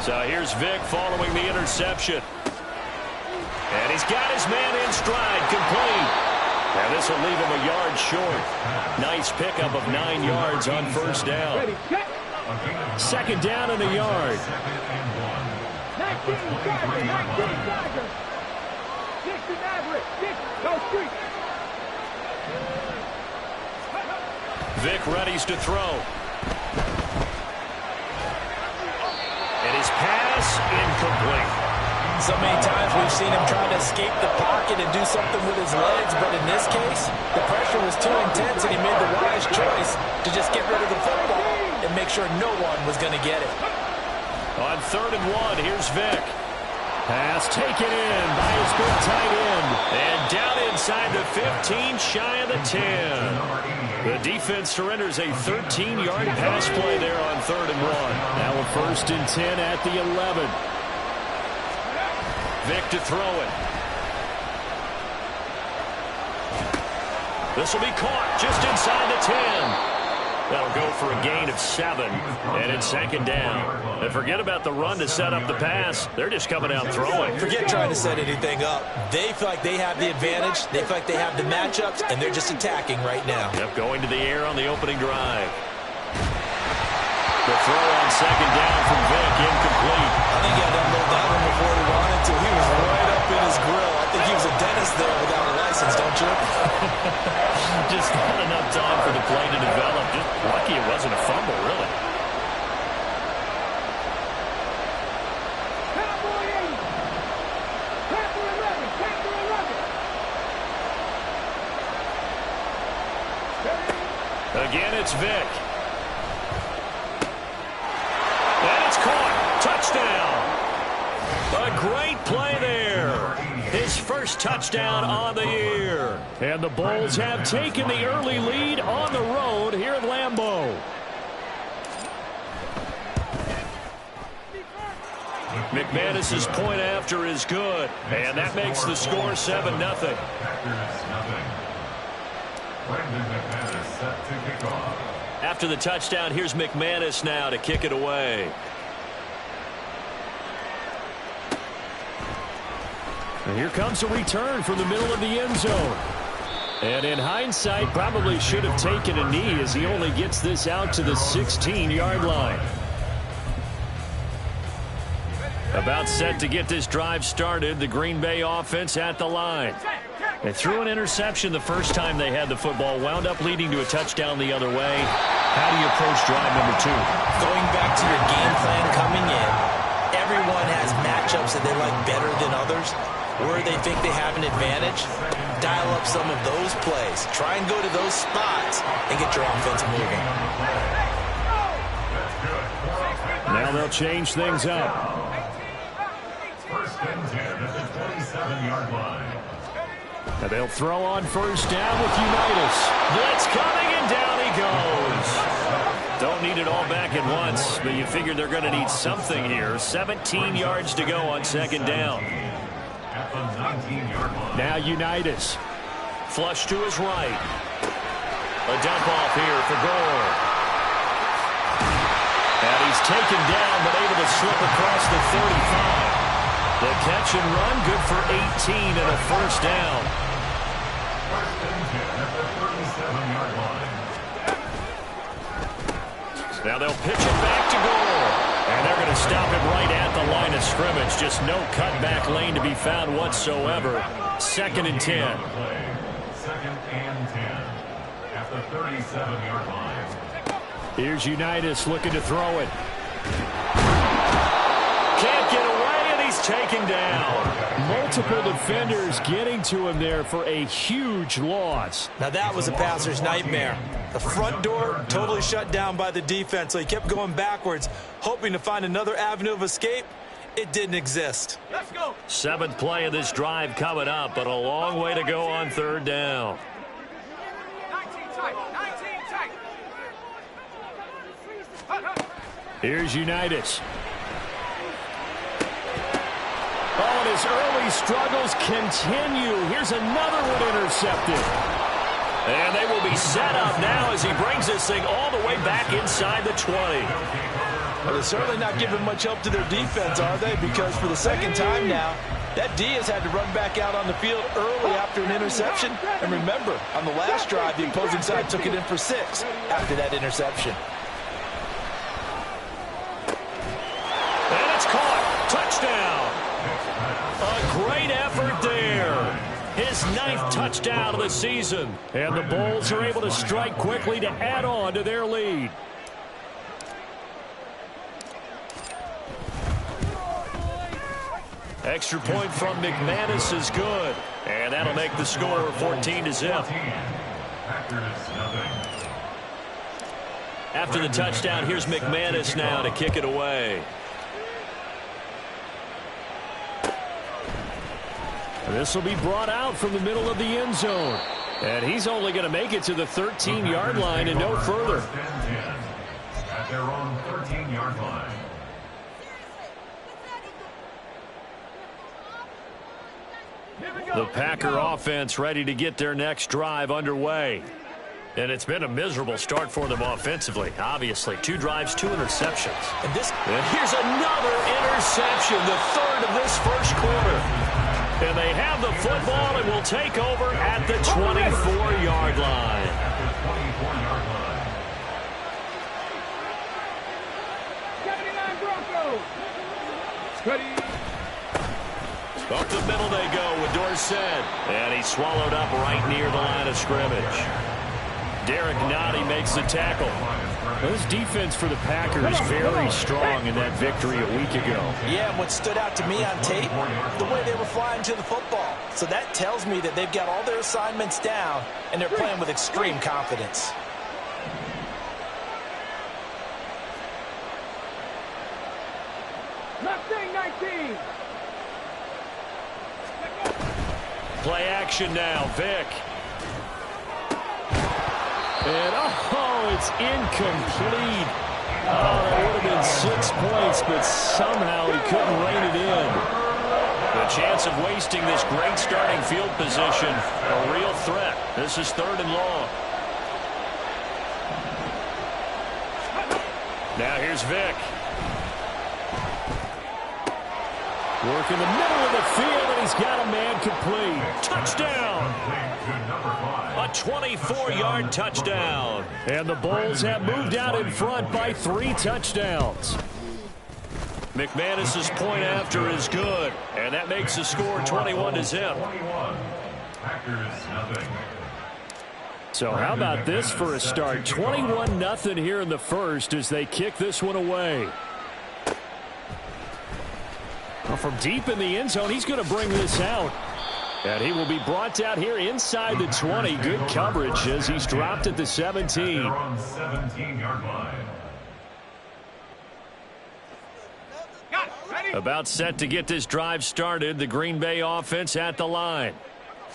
So here's Vic following the interception. And he's got his man in stride, complete. And this will leave him a yard short. Nice pickup of 9 yards on first down. Second down and a yard. Vic readies to throw. And his pass incomplete. So many times we've seen him try to escape the pocket and do something with his legs, but in this case, the pressure was too intense and he made the wise choice to just get rid of the football and make sure no one was going to get it. On 3rd and 1, here's Vic. Pass taken in by his big tight end. And down inside the 15, shy of the 10. The defense surrenders a 13-yard pass play there on 3rd and 1. Now a 1st and 10 at the 11. Vic to throw it. This will be caught just inside the 10. That'll go for a gain of 7. And it's 2nd down. And forget about the run to set up the pass. They're just coming out throwing. Forget trying to set anything up. They feel like they have the advantage. They feel like they have the matchups, and they're just attacking right now. Yep, going to the air on the opening drive. The throw on 2nd down from Vic, incomplete. I think he had to unload that one before he wanted to. He was right up in his grill. I think he was a dentist there without a license, don't you? Just not enough time for the play to develop. Just lucky it wasn't a fumble, really. Again, it's Vic. And it's caught. Touchdown. A great play there. His first touchdown on the year. And the Bulls have taken the early lead on the road here at Lambeau. McManus's point after is good. And that makes the score 7-0. After the touchdown, here's McManus now to kick it away. And here comes a return from the middle of the end zone. And in hindsight, probably should have taken a knee as he only gets this out to the 16-yard line. About set to get this drive started, the Green Bay offense at the line. They threw an interception the first time they had the football, wound up leading to a touchdown the other way. How do you approach drive number 2? Going back to your game plan coming in, everyone has matchups that they like better than others. Where they think they have an advantage, dial up some of those plays. Try and go to those spots and get your offense moving. Now they'll change things up. 1st and 10 at the 27-yard line. And they'll throw on first down with Unitas. Blitz coming, and down he goes. Don't need it all back at once, but you figure they're going to need something here. 17 yards to go on 2nd down. At the 19-yard line. Now Unitas. Flush to his right. A dump off here for Gore. And he's taken down, but able to slip across the 35. The catch and run, good for 18 and a first down. 1st and 10 at the 37-yard line. Now they'll pitch it back to Gore. And they're going to stop it right at the line of scrimmage. Just no cutback lane to be found whatsoever. 2nd and 10. 2nd and 10 at the 37-yard line. Here's Unitas looking to throw it. Can't get away, and he's taken down. Multiple defenders getting to him there for a huge loss. Now that was a passer's nightmare. The front door totally shut down by the defense, so he kept going backwards, hoping to find another avenue of escape. It didn't exist. Let's go. 7th play of this drive coming up, but a long way to go on 3rd down. 19 tight. 19 tight. Here's Unitas. Oh, and his early struggles continue. Here's another one intercepted. And they will be set up now as he brings this thing all the way back inside the 20. Well, they're certainly not giving much help to their defense, are they? Because for the second time now, that D has had to run back out on the field early after an interception. And remember, on the last drive, the opposing side took it in for 6 after that interception. And it's caught. Touchdown. A great effort there. His 9th touchdown of the season. And the Bulls are able to strike quickly to add on to their lead. Extra point from McManus is good. And that'll make the score 14-0. After the touchdown, here's McManus now to kick it away. This will be brought out from the middle of the end zone. And he's only going to make it to the 13-yard line and no further. At their own 13-yard line. The Packer offense ready to get their next drive underway. And it's been a miserable start for them offensively. Obviously, 2 drives, 2 interceptions. And here's another interception, the 3rd of this first quarter. And they have the football and will take over at the 24-yard line. Up the middle they go with Dorsett. And he's swallowed up right near the line of scrimmage. Derek Nottie makes the tackle. This defense for the Packers very strong in that victory a week ago. Yeah, and what stood out to me on tape, the way they were flying to the football. So that tells me that they've got all their assignments down, and they're playing with extreme confidence. Mustang 19. Play action now, Vic. And, oh, it's incomplete. Oh, that would have been 6 points, but somehow he couldn't rein it in. The chance of wasting this great starting field position, a real threat. This is 3rd and long. Now here's Vic. Work in the middle of the field, and he's got a man complete. Touchdown! A 24-yard touchdown. And the Bulls have moved out in front by 3 touchdowns. McManus's point after is good, and that makes the score 21-0. So how about this for a start? 21-0 here in the first as they kick this one away. Well, from deep in the end zone, he's going to bring this out. And he will be brought out here inside the 20. Good coverage as he's dropped at the 17. About set to get this drive started. The Green Bay offense at the line.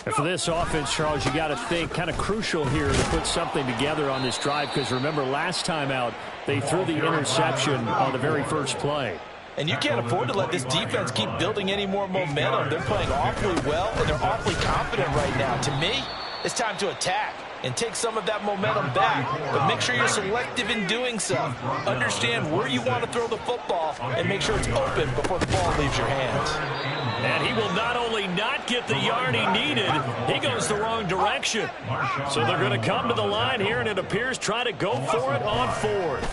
And for this offense, Charles, you got to think kind of crucial here to put something together on this drive, because remember last time out they threw the interception on the very first play. And you can't afford to let this defense keep building any more momentum. They're playing awfully well, and they're awfully confident right now. To me, it's time to attack and take some of that momentum back. But make sure you're selective in doing so. Understand where you want to throw the football and make sure it's open before the ball leaves your hands. And he will not only not get the yard he needed, he goes the wrong direction. So they're going to come to the line here, and it appears try to go for it on 4th.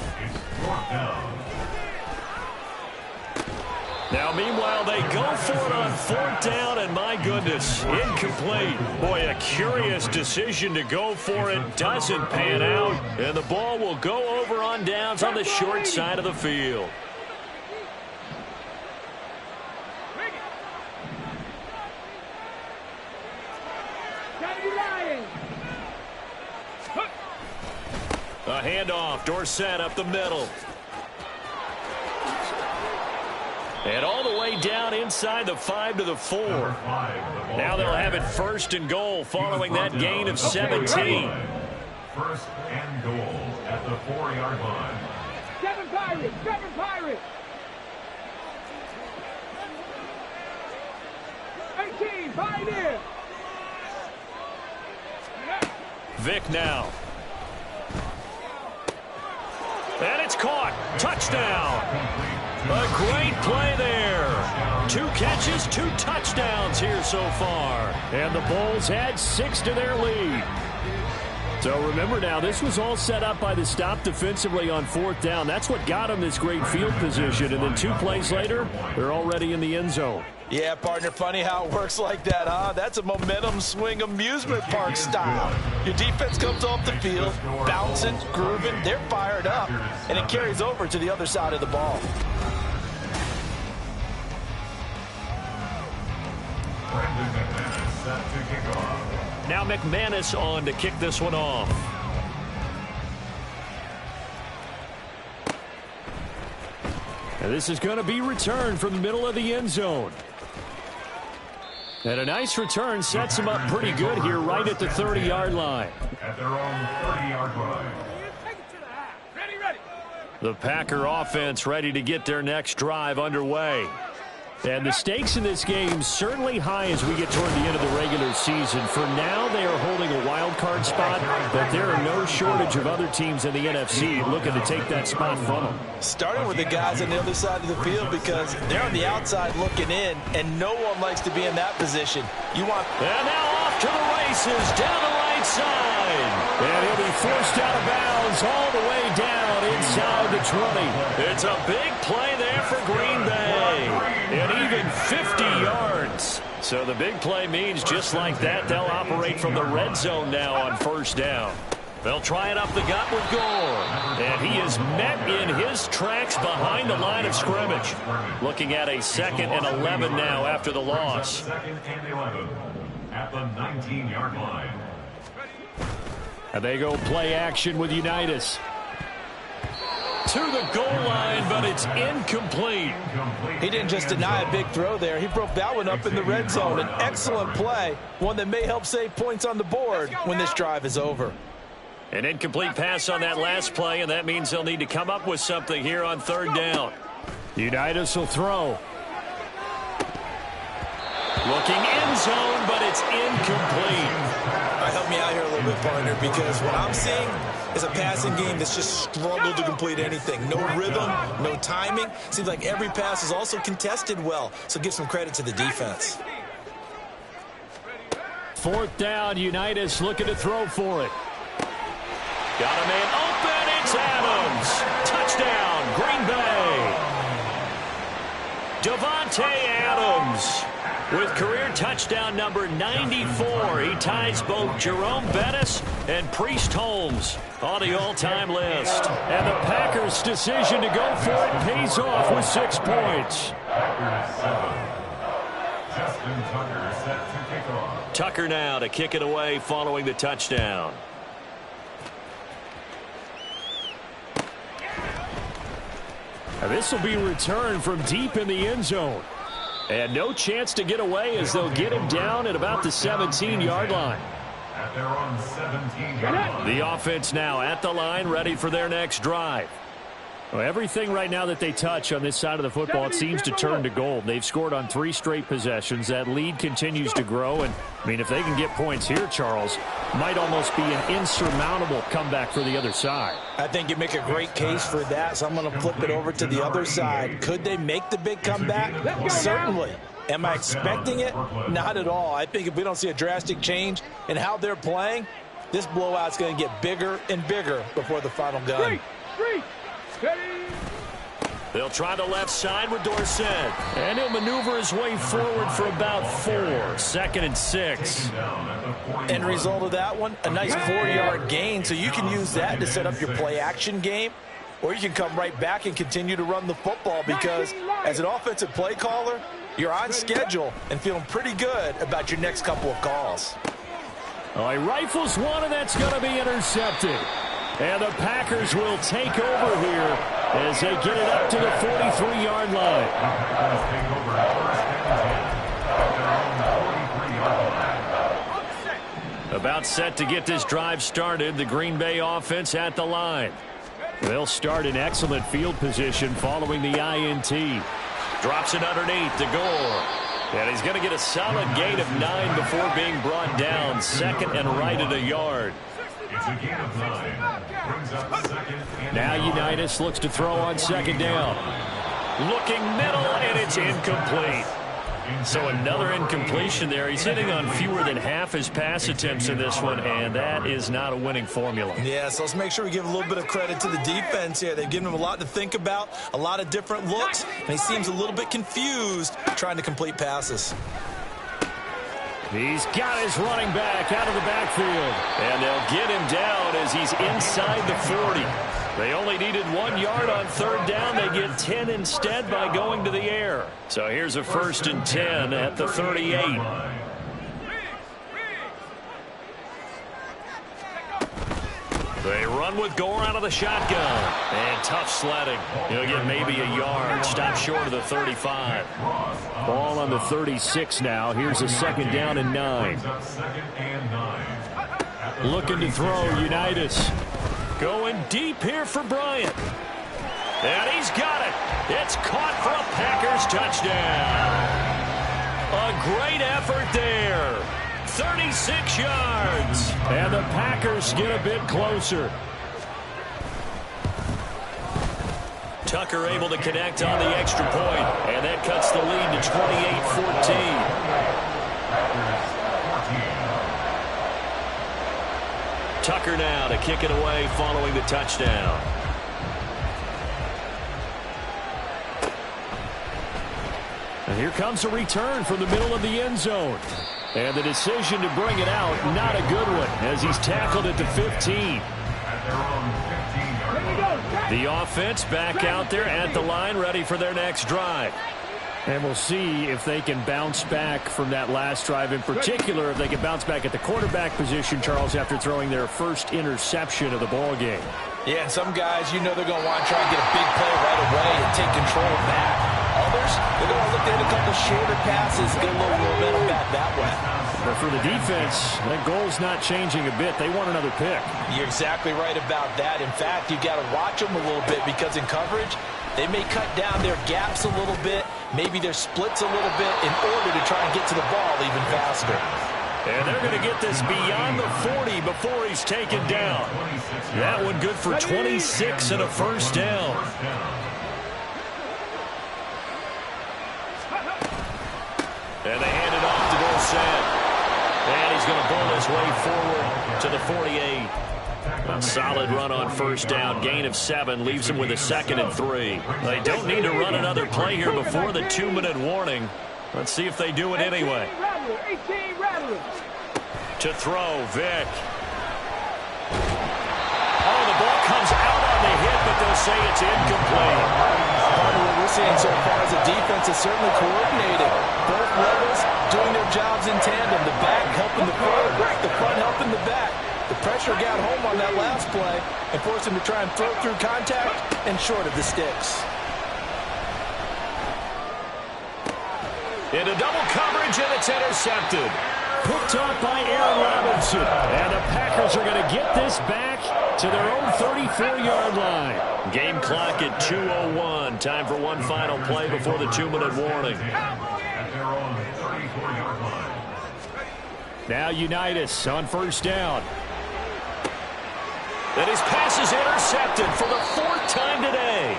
Now, meanwhile, they go for it on 4th down, and my goodness, incomplete. Boy, a curious decision to go for it. Doesn't pan out, and the ball will go over on downs on the short side of the field. A handoff, Dorsett up the middle. And all the way down inside the 5 to the 4. Now they'll have it 1st and goal following that gain of 17. 1st and goal at the 4-yard line. 7 Pirates! 7 Pirates! 18, Pioneer! Vic now. And it's caught. Touchdown. A great play there. 2 catches, 2 touchdowns here so far. And the Bulls add 6 to their lead. So remember now, this was all set up by the stop defensively on 4th down. That's what got them this great field position. And then 2 plays later, they're already in the end zone. Yeah, partner, funny how it works like that, huh? That's a momentum swing amusement park style. Your defense comes off the field, bouncing, grooving, they're fired up, and it carries over to the other side of the ball. Now McManus on to kick this one off. And this is going to be returned from the middle of the end zone. And a nice return sets them up pretty good here right at the 30-yard line. At their own 30-yard line. The Packer offense ready to get their next drive underway. And the stakes in this game certainly high as we get toward the end of the regular season. For now, they are holding a wild card spot, but there are no shortage of other teams in the NFC looking to take that spot from them. Starting with the guys on the other side of the field because they're on the outside looking in, and no one likes to be in that position. And now off to the races, down the right side. And he'll be forced out of bounds all the way down inside the 20. It's a big play there for Green Bay. And even 50 yards. So the big play means just like that, they'll operate from the red zone now on 1st down. They'll try it up the gut with Gore. And he is met in his tracks behind the line of scrimmage. Looking at a 2nd and 11 now after the loss. 2nd and 11 at the 19-yard line. And they go play action with Unitas. To the goal line, but it's incomplete. He didn't just deny a big throw there. He broke that one up in the red zone. An excellent play, one that may help save points on the board when this drive is over. An incomplete pass on that last play, and that means they'll need to come up with something here on 3rd down. Unitas will throw. Looking end zone, but it's incomplete. Help me out here a little bit, partner, because what I'm seeing is a passing game that's just struggled to complete anything. No rhythm, no timing. Seems like every pass is also contested well, so give some credit to the defense. 4th down, Unitas looking to throw for it. Got a man open, it's Adams. Touchdown, Green Bay. Davante Adams. With career touchdown number 94, he ties both Jerome Bettis and Priest Holmes on the all-time list. And the Packers' decision to go for it pays off with 6 points. Justin Tucker set to kick off. Tucker now to kick it away following the touchdown. And this will be returned from deep in the end zone. And no chance to get away as they'll get him down at about the 17-yard line. At their own 17-yard line. The offense now at the line, ready for their next drive. Well, everything right now that they touch on this side of the football, it seems to turn to gold. They've scored on 3 straight possessions. That lead continues to grow. And, I mean, if they can get points here, Charles, might almost be an insurmountable comeback for the other side. I think you make a great case for that, so I'm going to flip it over to the other side. Could they make the big comeback? Certainly. Am I expecting it? Not at all. I think if we don't see a drastic change in how they're playing, this blowout's going to get bigger and bigger before the final gun. They'll try the left side with Dorsett. And he'll maneuver his way forward for about 4. 2nd and 6. End result of that one, a nice 4-yard gain, so you can use that to set up your play-action game, or you can come right back and continue to run the football because as an offensive play caller, you're on schedule and feeling pretty good about your next couple of calls. Oh, he rifles one, and that's going to be intercepted. And the Packers will take over here as they get it up to the 43-yard line. About set to get this drive started, the Green Bay offense at the line. They'll start in excellent field position following the INT. Drops it underneath to Gore. And he's going to get a solid gain of 9 before being brought down. 2nd and right at a yard. It's a gain of 9. Brings up second and Now Unitas looks to throw on second down. Looking middle, and it's incomplete. So another incompletion there. He's hitting on fewer than half his pass attempts in this one, and that is not a winning formula. Yeah, so let's make sure we give a little bit of credit to the defense here. They've given him a lot to think about, a lot of different looks, and he seems a little bit confused trying to complete passes. He's got his running back out of the backfield. And they'll get him down as he's inside the 40. They only needed 1 yard on third down. They get 10 instead by going to the air. So here's a 1st and 10 at the 38. They run with Gore out of the shotgun. And tough sledding. He'll get maybe a yard. Stop short of the 35. Ball on the 36 now. Here's a 2nd down and 9. Looking to throw, Unitas. Going deep here for Bryant. And he's got it. It's caught for a Packers touchdown. A great effort there. 36 yards. And the Packers get a bit closer. Tucker able to connect on the extra point. And that cuts the lead to 28-14. Tucker now to kick it away following the touchdown. And here comes a return from the middle of the end zone. And the decision to bring it out, not a good one, as he's tackled at the 15. The offense back out there at the line, ready for their next drive. And we'll see if they can bounce back from that last drive. In particular, if they can bounce back at the quarterback position, Charles, after throwing their first interception of the ball game. Yeah, and some guys, you know they're going to want to try and get a big play right away and take control back. Others, they're going to look at a couple shorter passes, get a little momentum back that way. But for the defense, that goal's not changing a bit. They want another pick. You're exactly right about that. In fact, you've got to watch them a little bit because in coverage, they may cut down their gaps a little bit, maybe their splits a little bit in order to try and get to the ball even faster. And they're going to get this beyond the 40 before he's taken down. That one good for 26 and a 1st down. And they hand it off to Dorsett. And he's going to bowl his way forward to the 48. A solid run on 1st down. Gain of 7 leaves him with a 2nd and 3. They don't need to run another play here before the 2-minute warning. Let's see if they do it anyway. To throw, Vick. Oh, the ball comes out on the hit, but they'll say it's incomplete. Part of what we're seeing so far as a defense is certainly coordinated. Both levels doing their jobs in tandem. The back helping the front helping the back. The pressure got home on that last play and forced him to try and throw through contact and short of the sticks. Into double coverage, and it's intercepted. Picked up by Aaron Robinson. And the Packers are going to get this back to their own 34-yard line. Game clock at 2:01. Time for one final play before the 2-minute warning. Now Unitas on 1st down. And his pass is intercepted for the 4th time today.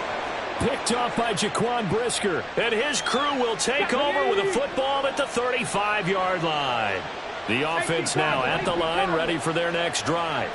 Picked off by Jaquan Brisker. And his crew will take over with a football at the 35-yard line. The offense now at the line, ready for their next drive.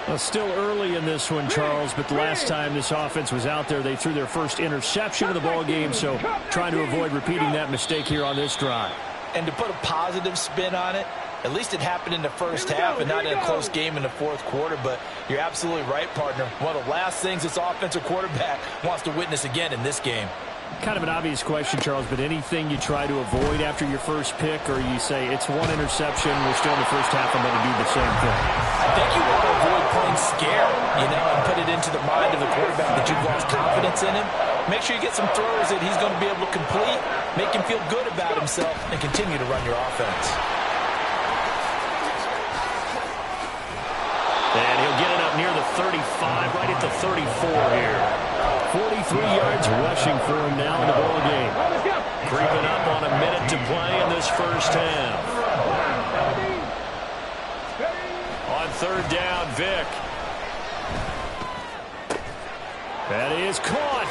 Well, still early in this one, Charles, but the last time this offense was out there, they threw their first interception of the ball game, so trying to avoid repeating that mistake here on this drive. And to put a positive spin on it, at least it happened in the 1st half and not in a close game in the 4th quarter, but you're absolutely right, partner. One of the last things this offensive quarterback wants to witness again in this game. Kind of an obvious question, Charles, but anything you try to avoid after your first pick, or you say it's one interception, we're still in the 1st half, I'm going to do the same thing? I think you want to avoid playing scare, and put it into the mind of the quarterback that you've lost confidence in him. Make sure you get some throws that he's going to be able to complete, make him feel good about himself, and continue to run your offense. And he'll get it up near the 35, right at the 34 here. 43 yards rushing for him now in the ball game. Creeping up on a minute to play in this 1st half. On third down, Vick. And he is caught.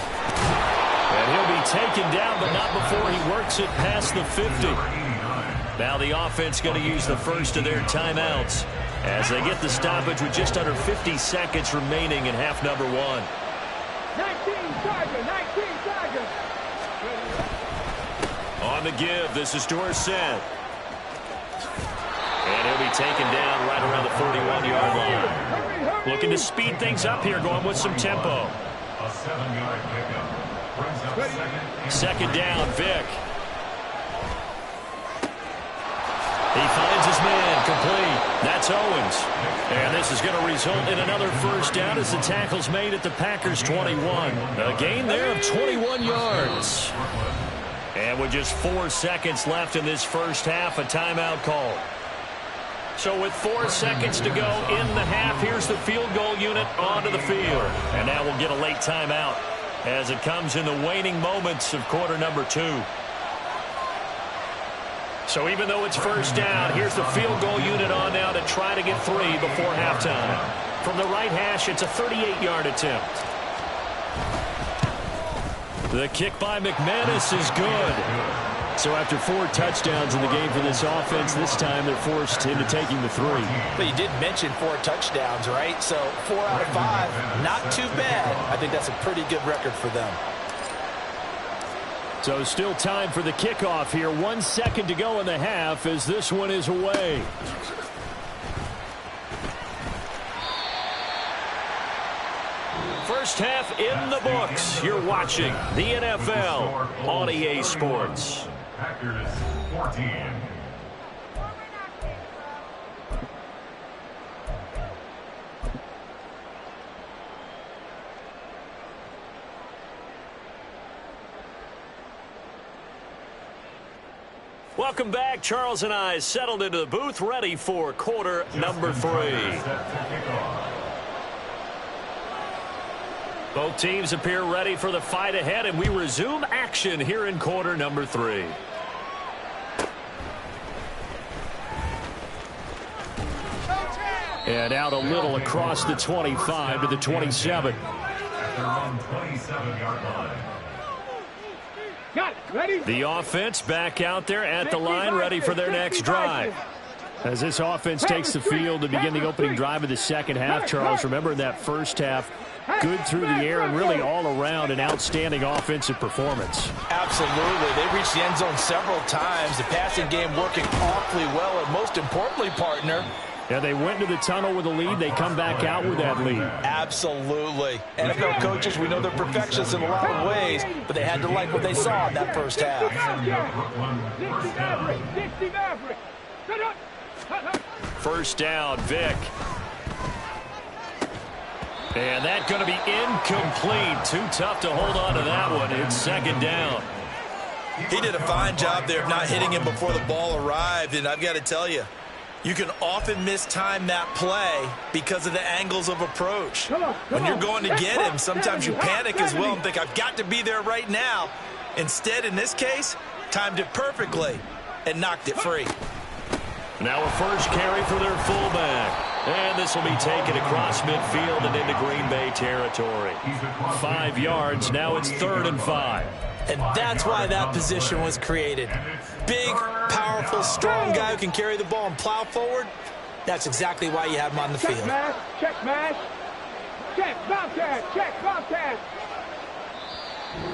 And he'll be taken down, but not before he works it past the 50. Now the offense going to use the first of their timeouts as they get the stoppage with just under 50 seconds remaining in half number 1. 19 Tigers, 19 Tigers. On the give, this is Dorsett. And he'll be taken down right around the 41-yard line. Looking to speed things up here, going with some tempo. A 7-yard pickup. Brings up Second down, Vick. He finds his man, complete. That's Owens. And this is going to result in another first down as the tackle's made at the Packers' 21. A gain there of 21 yards. And with just 4 seconds left in this first half, a timeout call. So with 4 seconds to go in the half, here's the field goal unit onto the field. And now we'll get a late timeout as it comes in the waning moments of quarter number 2. So even though it's first down, here's the field goal unit on now to try to get 3 before halftime. From the right hash, it's a 38-yard attempt. The kick by McManus is good. So after 4 touchdowns in the game for this offense, this time they're forced into taking the 3. But you did mention 4 touchdowns, right? So 4 out of 5, not too bad. I think that's a pretty good record for them. So still time for the kickoff here. 1 second to go in the half as this one is away. First half in the books. You're watching the NFL on EA Sports. Packers 14. Welcome back. Charles and I settled into the booth, ready for quarter number 3. Both teams appear ready for the fight ahead, and we resume action here in quarter number 3. And out a little across the 25 to the 27. At their own 27-yard line. Got it. Ready? The offense back out there at the line, ready for their next drive. As this offense takes the field to begin the opening drive of the second half, Charles, remember in that first half, good through the air and really all around an outstanding offensive performance. Absolutely. They reached the end zone several times. The passing game working awfully well, and most importantly, partner, Yeah, they went to the tunnel with a lead. They come back out with that lead. absolutely. NFL coaches, we know they're perfectionists in a lot of ways, but they had to like what they saw in that first half. 60 Maverick. 60 Maverick. First down, Vick. And that's going to be incomplete. Too tough to hold on to that one. It's second down. He did a fine job there of not hitting him before the ball arrived, and I've got to tell you, you can often mistime that play because of the angles of approach. When you're going to get him, sometimes you panic as well and think, I've got to be there right now. Instead, in this case, timed it perfectly and knocked it free. Now a first carry for their fullback. And this will be taken across midfield and into Green Bay territory. 5 yards. Now it's 3rd and 5. And that's why that position was created. Big, powerful, strong guy who can carry the ball and plow forward. That's exactly why you have him on the field. Check mash. Check mash. Check Bobcat. Check Bobcat.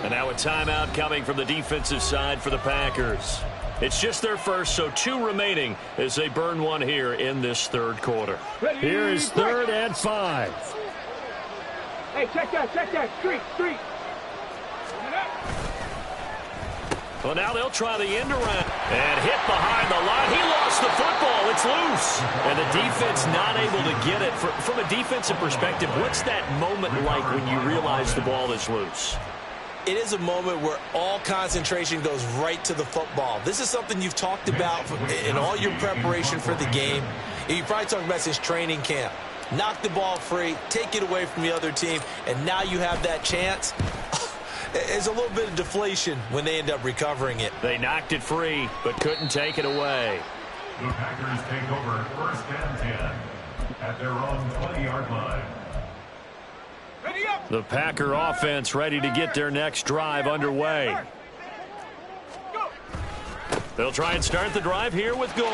And now a timeout coming from the defensive side for the Packers. It's just their first, so 2 remaining as they burn one here in this 3rd quarter. Here is 3rd and 5. Hey, check that. Street. Well, now they'll try the end around and hit behind the line. He lost the football. It's loose. And the defense not able to get it. From a defensive perspective, what's that moment like when you realize the ball is loose? It is a moment where all concentration goes right to the football. This is something you've talked about in all your preparation for the game. You probably talked about since training camp. Knock the ball free, take it away from the other team, and now you have that chance. There's a little bit of deflation when they end up recovering it. They knocked it free, but couldn't take it away. The Packers take over 1st and 10. at their own 20-yard line. The Packer offense ready to get their next drive underway. They'll try and start the drive here with Gore.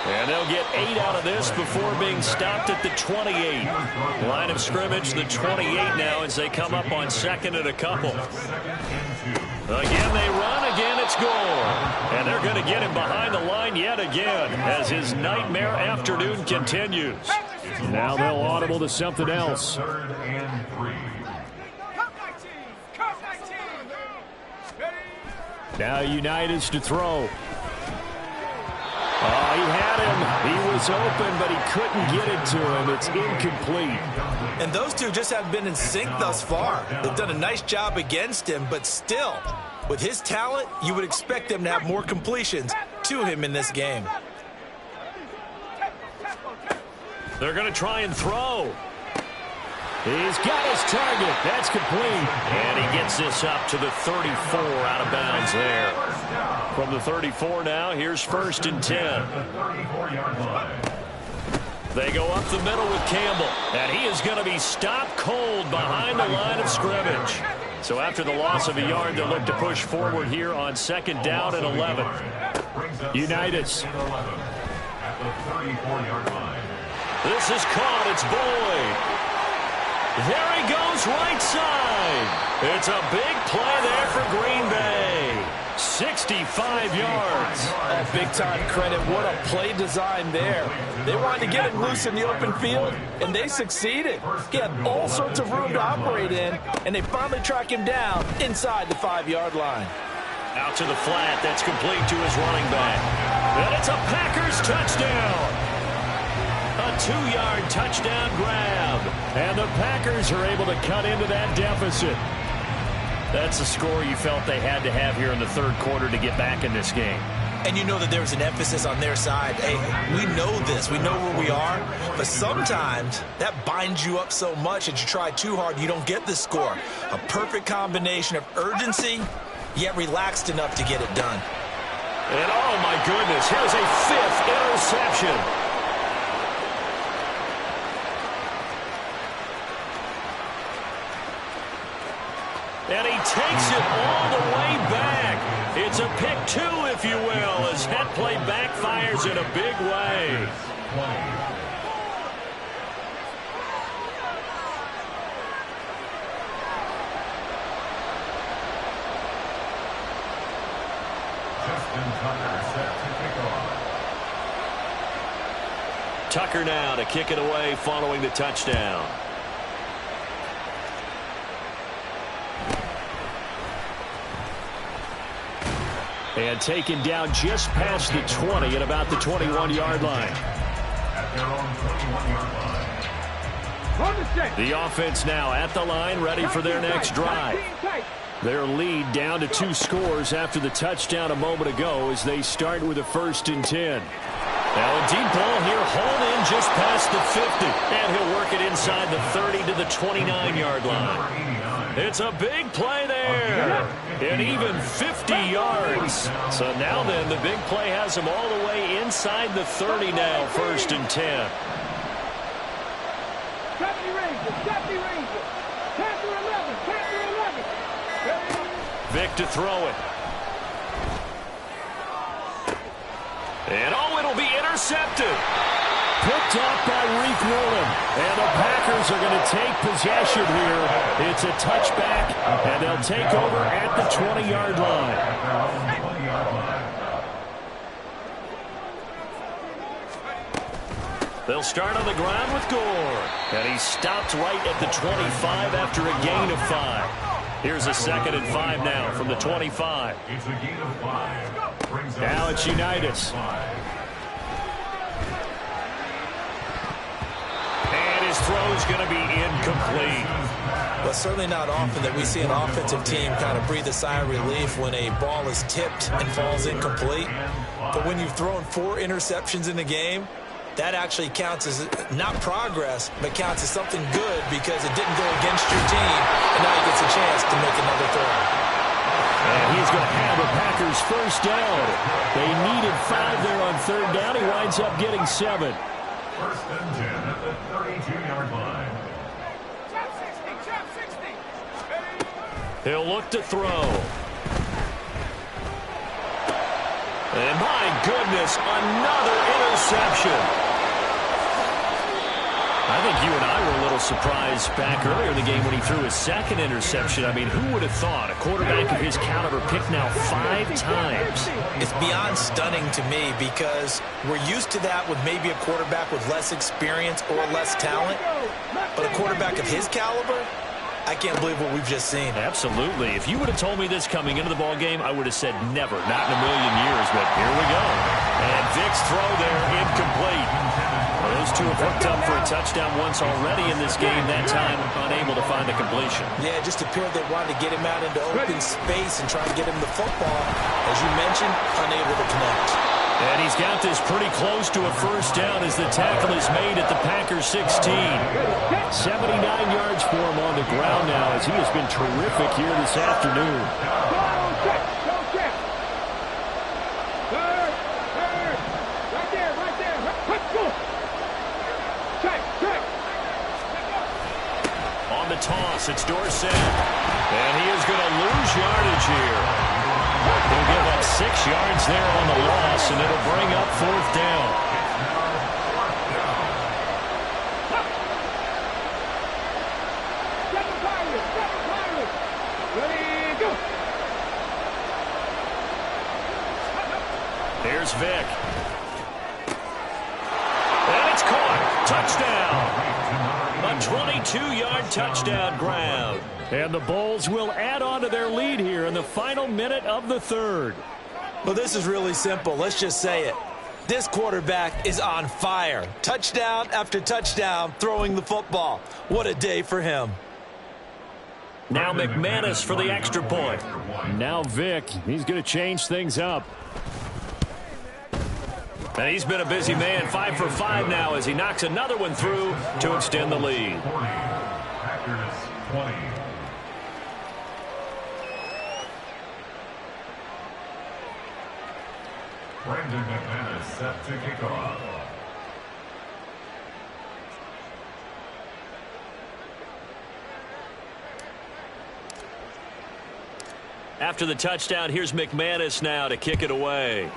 And they'll get 8 out of this before being stopped at the 28. Line of scrimmage, the 28 now as they come up on second and a couple. Again they run, again it's Gore. And they're going to get him behind the line yet again as his nightmare afternoon continues. Now they'll audible to something else. Third and 3. Now Unitas to throw. Oh, he had him. He was open, but he couldn't get it to him. It's incomplete. And those two just have been in sync thus far. They've done a nice job against him, but still, with his talent, you would expect them to have more completions to him in this game. They're going to try and throw. He's got his target. That's complete. And he gets this up to the 34 out of bounds there. From the 34 now, here's 1st and 10. They go up the middle with Campbell. And he is going to be stopped cold behind the line of scrimmage. So after the loss of a yard, they'll look to push forward here on 2nd down and 11. Unitas. This is caught. It's Boyd. There he goes right side. It's a big play there for Green Bay. 65 yards. Oh, big-time credit. What a play design there. They wanted to get him loose in the open field, and they succeeded. He had all sorts of room to operate in, and they finally track him down inside the 5-yard line. Out to the flat. That's complete to his running back. And it's a Packers touchdown. A 2-yard touchdown grab. And the Packers are able to cut into that deficit. That's the score you felt they had to have here in the 3rd quarter to get back in this game. And you know that there was an emphasis on their side. Hey, we know this. We know where we are. But sometimes that binds you up so much that you try too hard, you don't get the score. A perfect combination of urgency, yet relaxed enough to get it done. And oh my goodness, here's a 5th interception. And he takes it all the way back. It's a pick 2, if you will, as that play backfires in a big way. Justin Tucker set to kick off. Tucker now to kick it away following the touchdown. And taken down just past the 20 at about the 21-yard line. At their own 21-yard line. The offense now at the line, ready for their next drive. Their lead down to 2 scores after the touchdown a moment ago as they start with a 1st and 10. Now a deep ball here, hauled in just past the 50. And he'll work it inside the 30 to the 29-yard line. It's a big play there. And even 50 yards. So now then, the big play has him all the way inside the 30 now, 1st and 10. Vick to throw it. And oh, it'll be intercepted. Picked off by Reek Woolen. And the Packers are going to take possession here. It's a touchback, and they'll take over at the 20-yard line. They'll start on the ground with Gore. And he stopped right at the 25 after a gain of 5. Here's a 2nd and 5 now from the 25. It's a gain of 5. Now it's Unitas. And his throw's going to be incomplete. But certainly not often that we see an offensive team kind of breathe a sigh of relief when a ball is tipped and falls incomplete. But when you've thrown 4 interceptions in the game, that actually counts as not progress, but counts as something good because it didn't go against your team, and now he gets a chance to make another throw. And he he's going to have a Packers first down. They needed 5 there on third down. He winds up getting 7. First and 10 at the 32-yard line. He'll look to throw. And my goodness, another interception. I think you and I were a little surprised back earlier in the game when he threw his second interception. I mean, who would have thought a quarterback of his caliber picked now 5 times? It's beyond stunning to me because we're used to that with maybe a quarterback with less experience or less talent. But a quarterback of his caliber, I can't believe what we've just seen. Absolutely. If you would have told me this coming into the ball game, I would have said never, not in a million years. But here we go. And Vick's throw there, incomplete. Well, those two have hooked up for a touchdown once already in this game. That time, unable to find the completion. Yeah, it just appeared they wanted to get him out into open space and try to get him the football. As you mentioned, unable to connect. And he's got this pretty close to a first down as the tackle is made at the Packers 16. 79 yards for him on the ground now as he has been terrific here this afternoon. On the toss, it's Dorsett. And he is going to lose yardage here. He'll give up 6 yards there on the loss, and it'll bring up 4th down. Here's Vick. And it's caught. Touchdown. A 22-yard touchdown grab. And the Bulls will add on to their lead here in the final minute of the third. Well, this is really simple. Let's just say it. This quarterback is on fire. Touchdown after touchdown throwing the football. What a day for him. Now McManus for the extra point. Now Vick. He's going to change things up. And he's been a busy man. 5 for 5 now as he knocks another one through to extend the lead. Packers 20. Brandon McManus set to kick off. After the touchdown, here's McManus now to kick it away.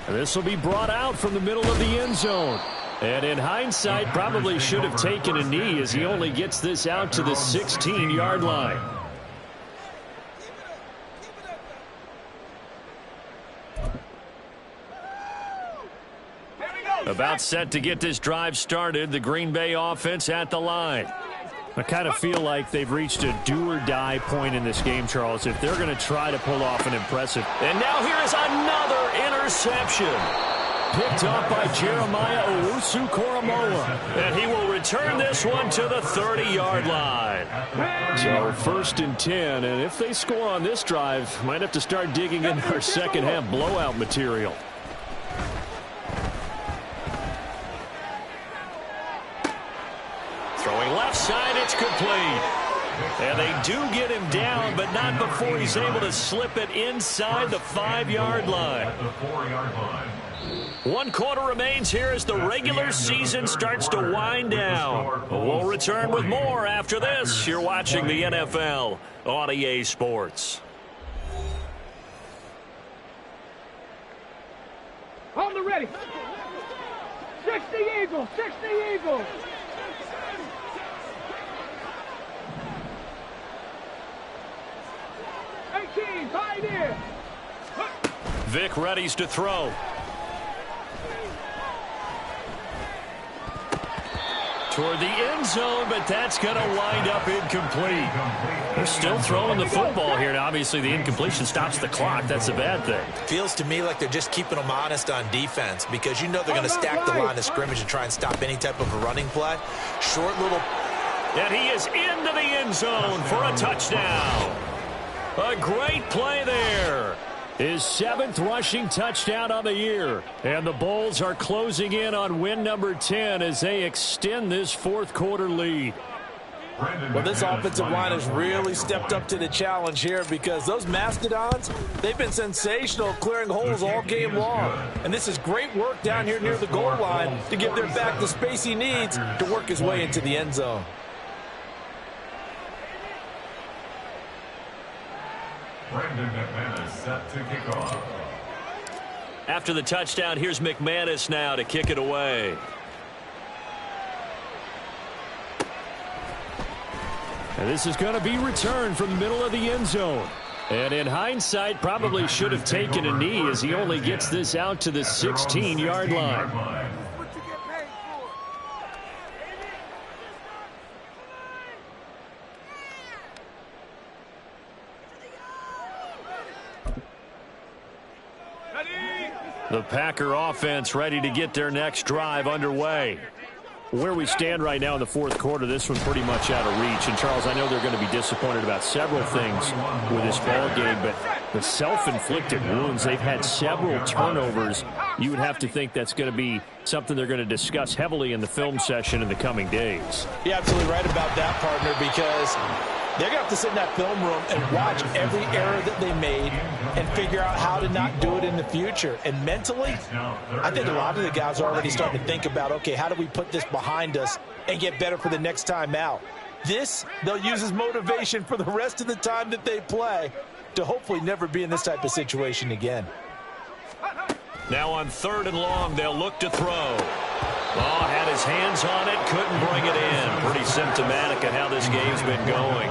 This will be brought out from the middle of the end zone. And in hindsight, probably should have taken a knee as he only gets this out to the 16-yard line. About set to get this drive started, the Green Bay offense at the line. I kind of feel like they've reached a do-or-die point in this game, Charles, if they're going to try to pull off an impressive. And now here is another interception. Picked up by Jeremiah Owusu-Koramoah. And he will return this one to the 30-yard line. So 1st and 10, and if they score on this drive, might have to start digging in our second-half blowout material. Throwing left side, it's complete. And they do get him down, but not before he's able to slip it inside the 5-yard line. At the 4-yard line. 1 quarter remains here as the regular season starts to wind down. We'll return with more after this. You're watching the NFL on EA Sports. On the ready. 60 Eagles, 60 Eagles. Vick readies to throw. Toward the end zone, but that's going to wind up incomplete. They're still throwing the football here, and obviously the incompletion stops the clock. That's a bad thing. Feels to me like they're just keeping them honest on defense because you know they're going to stack the line of scrimmage and try and stop any type of a running play. Short little. And he is into the end zone for a touchdown. A great play there. His 7th rushing touchdown on the year. And the Bulls are closing in on win number 10 as they extend this 4th quarter lead. Well, this offensive line has really stepped up to the challenge here because those Mastodons, they've been sensational clearing holes all game long. And this is great work down here near the goal line to give their back the space he needs to work his way into the end zone. Brandon McManus set to kick off. After the touchdown, here's McManus now to kick it away. And this is going to be returned from the middle of the end zone. And in hindsight, probably should have taken a knee as he only gets this out to the 16-yard line. The Packer offense ready to get their next drive underway. Where we stand right now in the fourth quarter, this one pretty much out of reach. And, Charles, I know they're going to be disappointed about several things with this ball game, but the self-inflicted wounds, they've had several turnovers. You would have to think that's going to be something they're going to discuss heavily in the film session in the coming days. You're absolutely right about that, partner, because they're going to have to sit in that film room and watch every error that they made and figure out how to not do it in the future. And mentally, I think a lot of the guys are already starting to think about, okay, how do we put this behind us and get better for the next time out? This, they'll use as motivation for the rest of the time that they play to hopefully never be in this type of situation again. Now on 3rd and long, they'll look to throw. Oh, had his hands on it, couldn't bring it in. Pretty symptomatic of how this game's been going.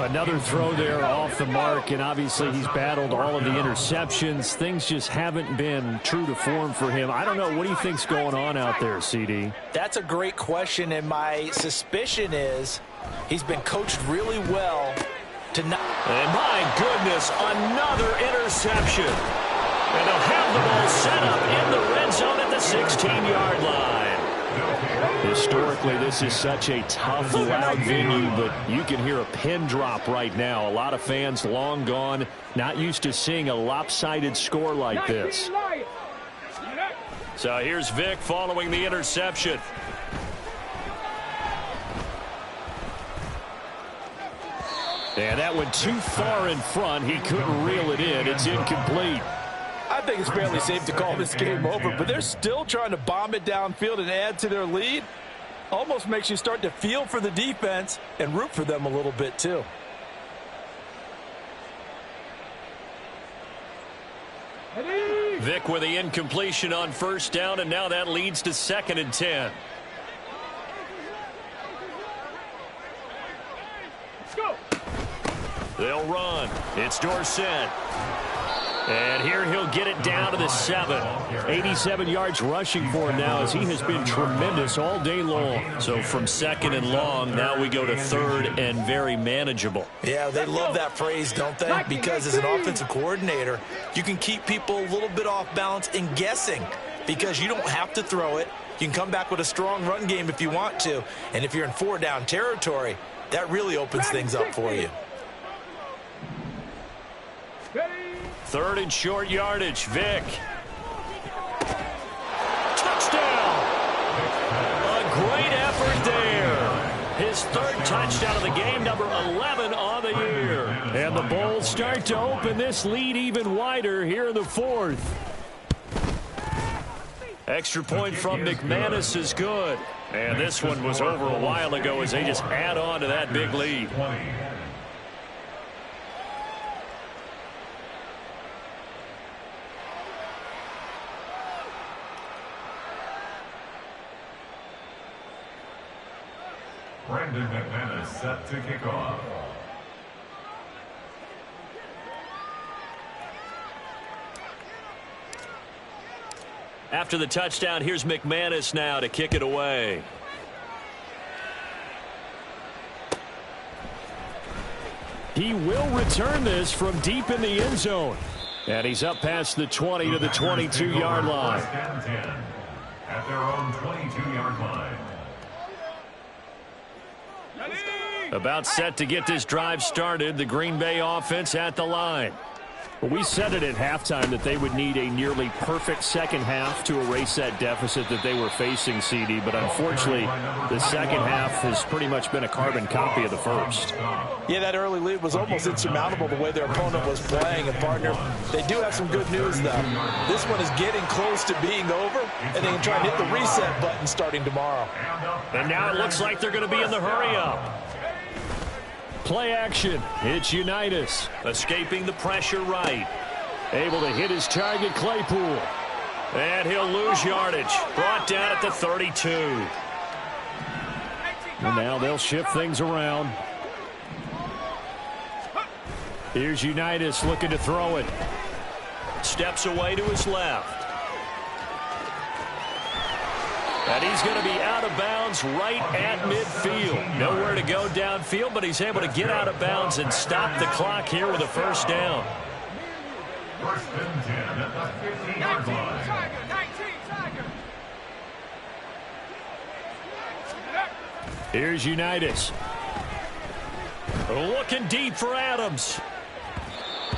Another throw there off the mark, and obviously he's battled all of the interceptions. Things just haven't been true to form for him. I don't know. What do you think's going on out there, CD? That's a great question, and my suspicion is he's been coached really well to not. And my goodness, another interception. And they'll have the ball set up in the red zone at the 16-yard line. Historically, this is such a tough, loud venue, but you can hear a pin drop right now. A lot of fans long gone, not used to seeing a lopsided score like this. So here's Vic following the interception. And that went too far in front. He couldn't reel it in. It's incomplete. I think it's fairly safe to call this game over, but they're still trying to bomb it downfield and add to their lead. Almost makes you start to feel for the defense and root for them a little bit too. Vic with the incompletion on 1st down, and now that leads to 2nd and 10. Let's go. They'll run. It's Dorsett. And here he'll get it down to the 7. 87 yards rushing for him now as he has been tremendous all day long. So from 2nd and long, now we go to 3rd and very manageable. Yeah, they love that phrase, don't they? Because as an offensive coordinator, you can keep people a little bit off balance and guessing because you don't have to throw it. You can come back with a strong run game if you want to. And if you're in 4-down territory, that really opens things up for you. 3rd and short yardage. Vic. Touchdown. A great effort there. His 3rd touchdown of the game, number 11 on the year. And the Bulls start to open this lead even wider here in the 4th. Extra point from McManus is good. And this one was over a while ago as they just add on to that big lead. Brandon McManus set to kick off. After the touchdown, here's McManus now to kick it away. He will return this from deep in the end zone. And he's up past the 20 to the 22-yard line. At their own 22-yard line. About set to get this drive started. The Green Bay offense at the line. We said it at halftime that they would need a nearly perfect second half to erase that deficit that they were facing, CD. But unfortunately, the second half has pretty much been a carbon copy of the first. Yeah, that early lead was almost insurmountable the way their opponent was playing. And, partner, they do have some good news, though. This one is getting close to being over, and they can try and hit the reset button starting tomorrow. And now it looks like they're going to be in the hurry-up. Play action. It's Unitas. Escaping the pressure right. Able to hit his target, Claypool. And he'll lose yardage. Brought down at the 32. And now they'll shift things around. Here's Unitas looking to throw it. Steps away to his left. And he's going to be out of bounds right at midfield. Nowhere to go downfield, but he's able to get out of bounds and stop the clock here with a first down. First and 10 at the 15-yard line. Here's Unitas. Looking deep for Adams.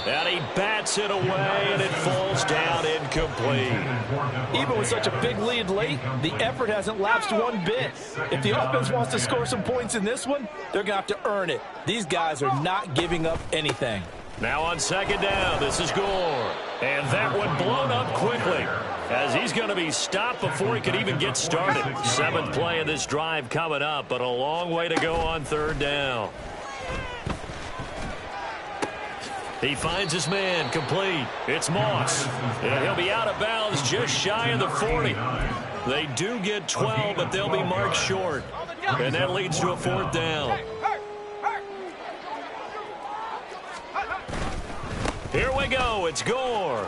And he bats it away, and it falls down incomplete. Even with such a big lead late, the effort hasn't lapsed one bit. If the offense wants to score some points in this one, they're going to have to earn it. These guys are not giving up anything. Now on second down, this is Gore. And that one blown up quickly, as he's going to be stopped before he could even get started. Seventh play of this drive coming up, but a long way to go on third down. He finds his man, complete. It's Moss. And he'll be out of bounds just shy of the 40. They do get 12, but they'll be marked short. And that leads to a fourth down. Here we go. It's Gore.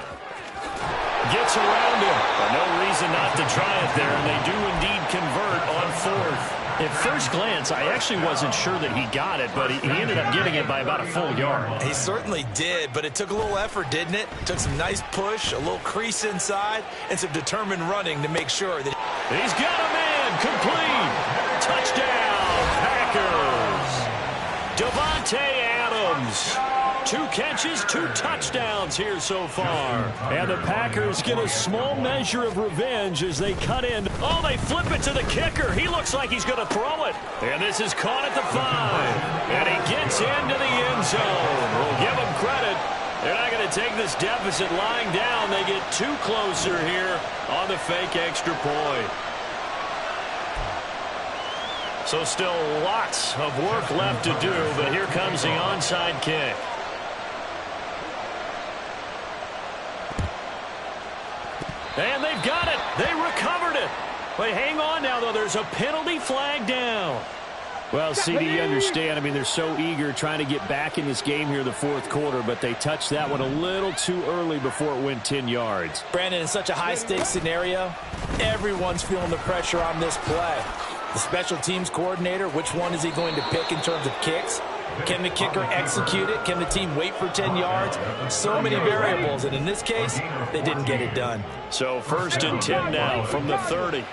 Gets around him. But no reason not to try it there, and they do indeed convert on fourth. At first glance, I actually wasn't sure that he got it, but he ended up getting it by about a full yard. He certainly did, but it took a little effort, didn't it? Took some nice push, a little crease inside, and some determined running to make sure that... He's got a man, complete. Touchdown, Packers. Davante Adams. 2 catches, 2 touchdowns here so far. And the Packers get a small measure of revenge as they cut in. Oh, they flip it to the kicker. He looks like he's going to throw it. And this is caught at the 5. And he gets into the end zone. We'll give him credit. They're not going to take this deficit lying down. They get 2 closer here on the fake extra point. So still lots of work left to do, but here comes the onside kick. And they've got it. They recovered it. But hang on now, though. There's a penalty flag down. Well, CD, you understand. I mean, they're so eager trying to get back in this game here in the fourth quarter, but they touched that one a little too early before it went 10 yards. Brandon, in such a high-stakes scenario, everyone's feeling the pressure on this play. The special teams coordinator, which one is he going to pick in terms of kicks? Can the kicker execute it? Can the team wait for 10 yards? So many variables, and in this case, they didn't get it done. So first and 10 now from the 30.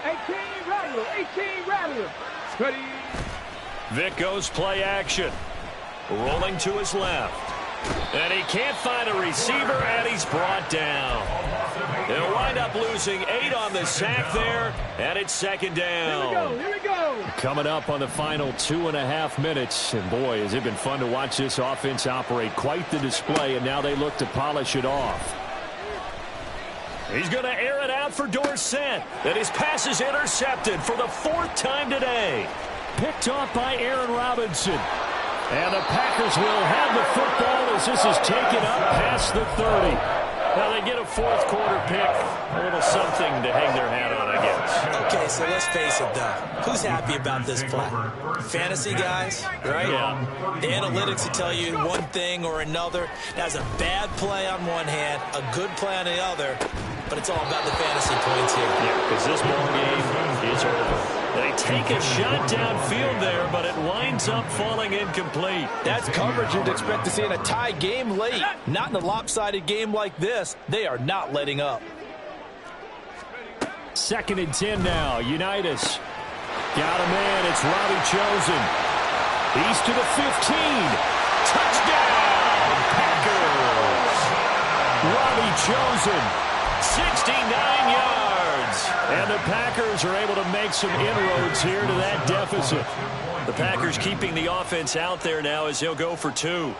18 Rattler. Steady. Vic goes play action. Rolling to his left. And he can't find a receiver, and he's brought down. They'll wind up losing 8 on the sack there, and it's second down. Here we go. Coming up on the final 2.5 minutes. And boy, has it been fun to watch this offense operate. Quite the display, and now they look to polish it off. He's going to air it out for Dorsett. And his pass is intercepted for the 4th time today. Picked off by Aaron Robinson. And the Packers will have the football as this is taken up past the 30. Now they get a fourth quarter pick. A little something to hang their hat on, I guess. Okay, so let's face it, though. Who's happy about this play? Fantasy guys, right? Yeah. The analytics will tell you one thing or another. That's a bad play on one hand, a good play on the other, but it's all about the fantasy points here. Yeah, because this ball game is over. They take a shot downfield there, but it winds up falling incomplete. That's coverage you'd expect to see in a tie game late. Not in a lopsided game like this. They are not letting up. Second and 10 now. Unitas. Got a man. It's Robbie Chosen. He's to the 15. Touchdown! chosen. 69 yards. And the Packers are able to make some inroads here to that deficit. The Packers keeping the offense out there now as he'll go for 2.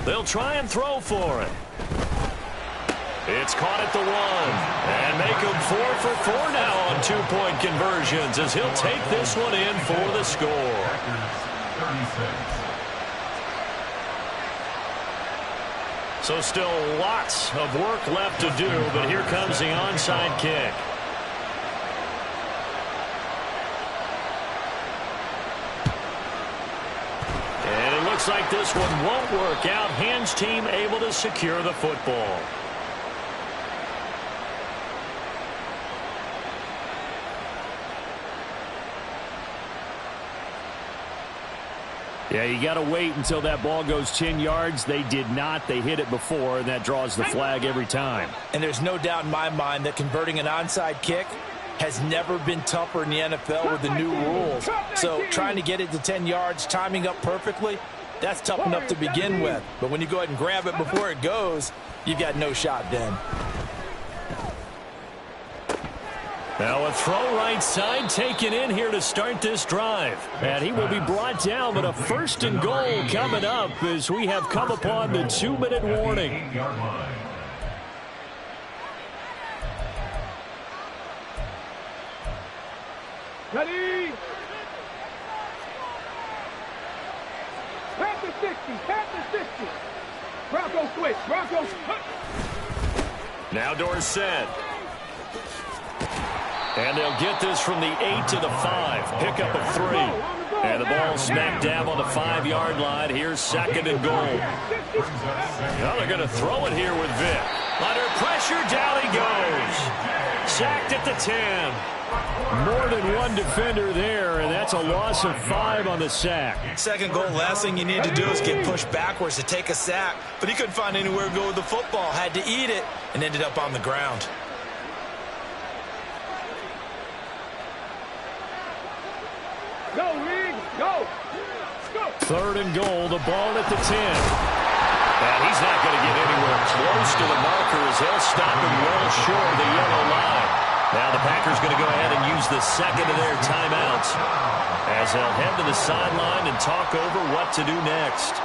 They'll try and throw for it. It's caught at the 1. And make him 4 for 4 now on 2-point conversions as he'll take this one in for the score. So still lots of work left to do, but here comes the onside kick. And it looks like this one won't work out. Hands team able to secure the football. Yeah, you got to wait until that ball goes 10 yards. They did not. They hit it before, and that draws the flag every time. And there's no doubt in my mind that converting an onside kick has never been tougher in the NFL with the new rules. So trying to get it to 10 yards, timing up perfectly, that's tough enough to begin with. But when you go ahead and grab it before it goes, you've got no shot then. Now a throw right side taken in here to start this drive. And he will be brought down, but a 1st and goal coming up as we have come upon the 2-minute warning. Ready? Panther 60, Panther 60. Bronco switch, Bronco. Now Dorsett. And they'll get this from the 8 to the 5. Pickup of 3. And the ball smack dab on the 5-yard line. Here's 2nd and goal. Now they're going to throw it here with Vick. Under pressure, down he goes. Sacked at the 10. More than one defender there, and that's a loss of 5 on the sack. 2nd goal, last thing you need to do is get pushed backwards to take a sack. But he couldn't find anywhere to go with the football. Had to eat it and ended up on the ground. Go, Reed, go. Go. 3rd and goal, the ball at the 10. And he's not going to get anywhere close to the marker as they'll stop him well short of the yellow line. Now the Packers going to go ahead and use the 2nd of their timeouts as they'll head to the sideline and talk over what to do next.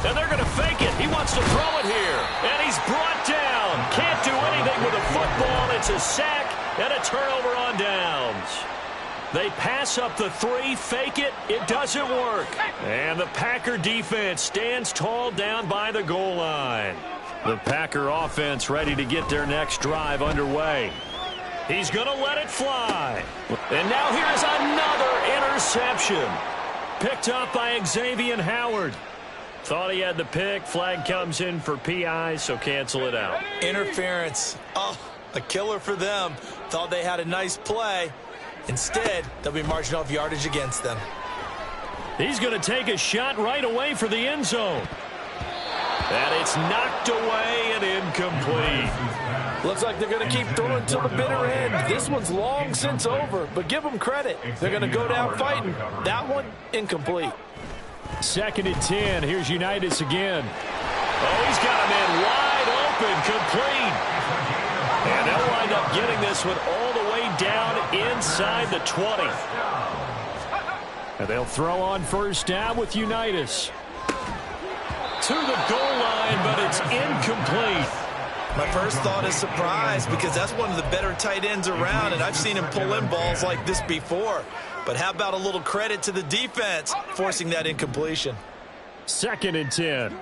And they're going to fake it. He wants to throw it here. And he's brought down. Can't do anything with a football. It's a sack and a turnover on downs. They pass up the 3, fake it. It doesn't work. And the Packer defense stands tall down by the goal line. The Packer offense ready to get their next drive underway. He's going to let it fly. And now here's another interception. Picked up by Xavier Howard. Thought he had the pick. Flag comes in for PI, so cancel it out. Interference. Oh, a killer for them. Thought they had a nice play. Instead, they'll be marching off yardage against them. He's going to take a shot right away for the end zone. And it's knocked away and incomplete. Looks like they're going to keep throwing till the bitter end. This one's long since over, but give them credit. They're going to go down fighting. That one, incomplete. 2nd and 10. Here's Unitas again. Oh, he's got him in wide open, complete. And they'll wind up getting this one all the way down inside the 20. And they'll throw on 1st down with Unitas. To the goal line, but it's incomplete. My first thought is surprise because that's one of the better tight ends around, and I've seen him pull in balls like this before. But how about a little credit to the defense forcing that incompletion? 2nd and 10.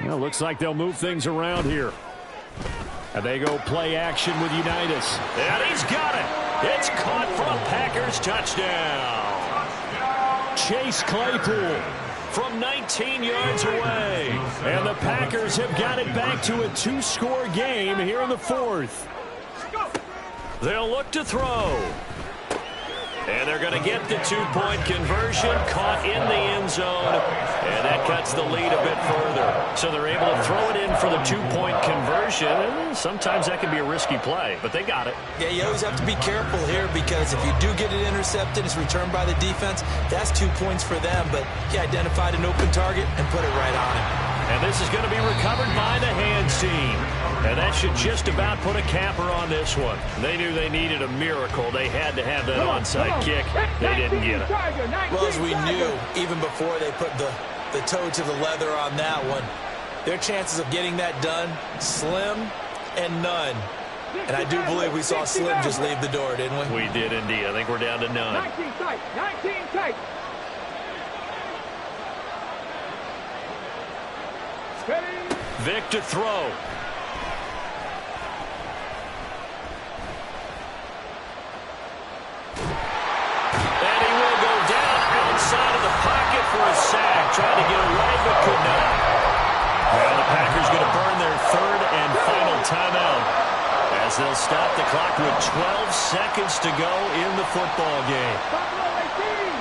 Well, looks like they'll move things around here. And they go play action with Unitas. And he's got it. It's caught for a Packers touchdown. Chase Claypool from 19 yards away. And the Packers have got it back to a 2-score game here in the 4th. They'll look to throw. And they're going to get the two-point conversion, caught in the end zone, and that cuts the lead a bit further. So they're able to throw it in for the two-point conversion, and sometimes that can be a risky play, but they got it. Yeah, you always have to be careful here because if you do get it intercepted, it's returned by the defense, that's 2 points for them, but he identified an open target and put it right on him. And this is going to be recovered by the hands team. And that should just about put a capper on this one. They knew they needed a miracle. They had to have that onside kick. They didn't get it. Well, as we knew, even before they put the toe to the leather on that one, their chances of getting that done, slim and none. And I do believe we saw Slim just leave the door, didn't we? We did indeed. I think we're down to none. 19 tight. 19 tight. Vic to throw. And he will go down outside of the pocket for a sack. Trying to get away, but could not. Now the Packers going to burn their third and final timeout as they'll stop the clock with 12 seconds to go in the football game. Buffalo 18.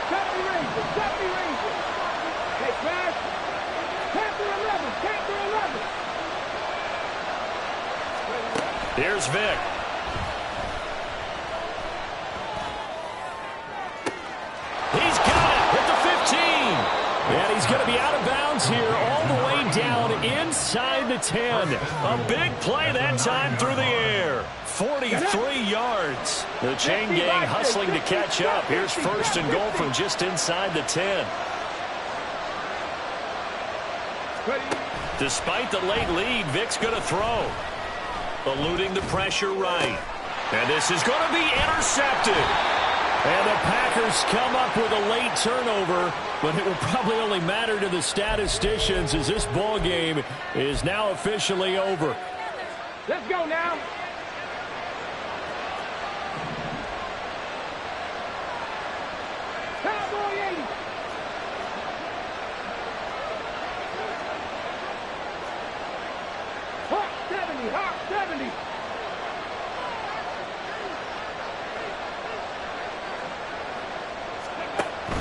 70 Rangers. 70 Rangers. Hey, Flash. Panther 11. Panther 11. Here's Vic. He's got it at the 15. And he's going to be out of bounds here all the way down inside the 10. A big play that time through the air. 43 yards. The chain gang hustling to catch up. Here's first and goal from just inside the 10. Despite the late lead, Vic's going to throw. Eluding the pressure right. And this is going to be intercepted. And the Packers come up with a late turnover, but it will probably only matter to the statisticians as this ball game is now officially over. Let's go now. Cowboy 80. Hawk 70. Hawk 70.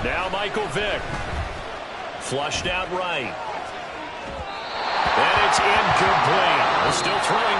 Now Michael Vick. Flushed out right. And it's incomplete. Still throwing